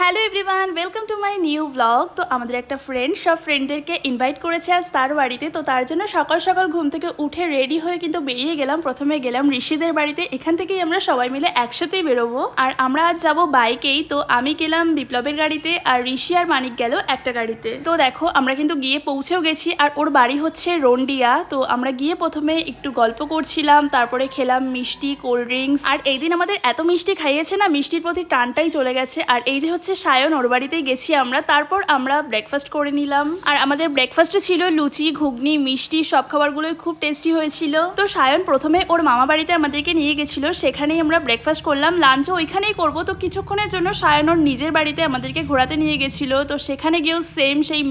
Hello everyone, welcome to my new blog. তো আমাদের একটা ফ্রেন্ড সব ফ্রেন্ডদেরকে ইনভাইট করেছে আজ তার বাড়িতে। তো তার জন্য সকাল সকাল ঘুম থেকে উঠে রেডি হয়ে কিন্তু বেরিয়ে গেলাম। প্রথমে গেলাম ঋষিদের বাড়িতে, এখান থেকেই আমরা সবাই মিলে একসাথেই বেরোবো। আর আমরা আজ যাবো বাইকেই। তো আমি গেলাম বিপ্লবের গাড়িতে আর ঋষি আর মানিক গেল একটা গাড়িতে। তো দেখো আমরা কিন্তু গিয়ে পৌঁছেও গেছি আর ওর বাড়ি হচ্ছে রন্ডিয়া। তো আমরা গিয়ে প্রথমে একটু গল্প করছিলাম, তারপরে খেলাম মিষ্টি, কোল্ড ড্রিঙ্কস। আর এই দিন আমাদের এত মিষ্টি খাইয়েছে না, মিষ্টির প্রতি টানটাই চলে গেছে। আর এই যে হচ্ছে সায়ন, ওর বাড়িতেই গেছি আমরা। তারপর আমরা ব্রেকফাস্ট করে নিলাম। আর আমাদের ব্রেকফাস্টে ছিল লুচি, ঘুগনি, মিষ্টি, সব খাবারগুলোই খুব টেস্টি হয়েছিল। তো সায়ন প্রথমে ওর মামা বাড়িতে আমাদেরকে নিয়ে গেছিল, সেখানেই আমরা ব্রেকফাস্ট করলাম। লাঞ্চও ওইখানেই করবো। তো কিছুক্ষণের জন্য সায়ন ওর নিজের বাড়িতে আমাদেরকে ঘোরাতে নিয়ে গেছিল। তো সেখানে গিয়েও সেম সেই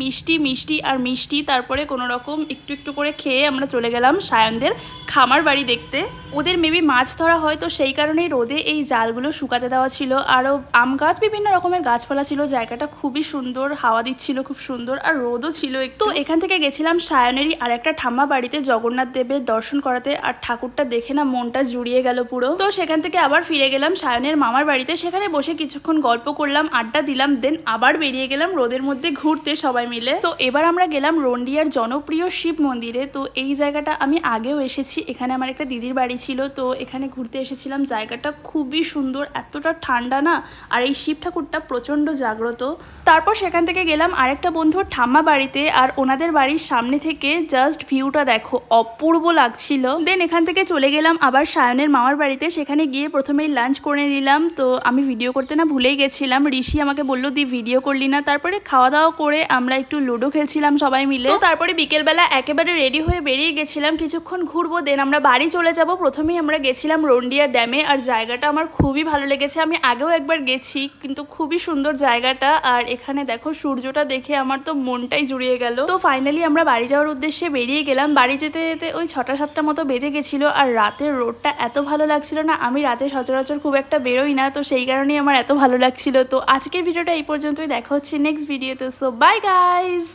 মিষ্টি আর মিষ্টি, তারপরে কোনো রকম একটু একটু করে খেয়ে আমরা চলে গেলাম সায়নদের খামার বাড়ি দেখতে। ওদের মেবি মাছ ধরা হয়, তো সেই কারণেই রোদে এই জালগুলো শুকাতে দেওয়া ছিল। আরও আম গাছ, বিভিন্ন রকমের গাছপালা ছিল। জায়গাটা খুবই সুন্দর, হাওয়া দিচ্ছিল খুব সুন্দর, আর রোদও ছিল একটু। এখান থেকে গেছিলাম সায়নেরই আর একটা ঠাম্মা বাড়িতে জগন্নাথ দেবের দর্শন করাতে। আর ঠাকুরটা দেখে না মনটা জুড়িয়ে গেল পুরো। তো সেখান থেকে আবার ফিরে গেলাম সায়নের মামার বাড়িতে। সেখানে বসে কিছুক্ষণ গল্প করলাম, আড্ডা দিলাম, দেন আবার বেরিয়ে গেলাম রোদের মধ্যে ঘুরতে সবাই মিলে। তো এবার আমরা গেলাম রন্ডিয়ার জনপ্রিয় শিব মন্দিরে। তো এই জায়গাটা আমি আগেও এসেছি, এখানে আমার একটা দিদির বাড়ি ছিল। তো এখানে ঘুরতে এসেছিলাম। জায়গাটা খুবই সুন্দর, এতটা ঠান্ডা না, আর এই শিব ঠাকুরটা প্রচণ্ড জাগ্রত। তারপর সেখান থেকে গেলাম আরেকটা বন্ধুর ঠাম্মা বাড়িতে। আর ওনাদের বাড়ির সামনে থেকে জাস্ট ভিউটা দেখো, অপূর্ব লাগছিল। দেন এখান থেকে চলে গেলাম আবার সায়নের মামার বাড়িতে। সেখানে গিয়ে প্রথমেই লাঞ্চ করে নিলাম। তো আমি ভিডিও করতে না ভুলেই গেছিলাম। ঋষি আমাকে বললো দি ভিডিও করলি না। তারপরে খাওয়া দাওয়া করে আমরা একটু লুডো খেলছিলাম সবাই মিলে। তো তারপরে বিকেলবেলা একেবারে রেডি হয়ে বেরিয়ে গেছিলাম, কিছুক্ষণ ঘুরবো, দেন আমরা বাড়ি চলে যাব। প্রথমেই আমরা গেছিলাম রন্ডিয়া ড্যামে। আর জায়গাটা আমার খুবই ভালো লেগেছে, আমি আগেও একবার গেছি, কিন্তু খুবই সুন্দর জায়গাটা। আর এখানে দেখো সূর্যটা দেখে আমার তো মনটাই জুড়িয়ে গেল। তো ফাইনালি আমরা বাড়ি যাওয়ার উদ্দেশ্যে বেরিয়ে গেলাম। বাড়ি যেতে যেতে ওই 6টা-7টা মতো বেজে গেছিলো। আর রাতের রোদটা এত ভালো লাগছিল না, আমি রাতে সচরাচর খুব একটা বেরোই না, তো সেই কারণেই আমার এত ভালো লাগছিল। তো আজকের ভিডিওটা এই পর্যন্তই, দেখা হচ্ছে নেক্সট ভিডিওতে। So by guys.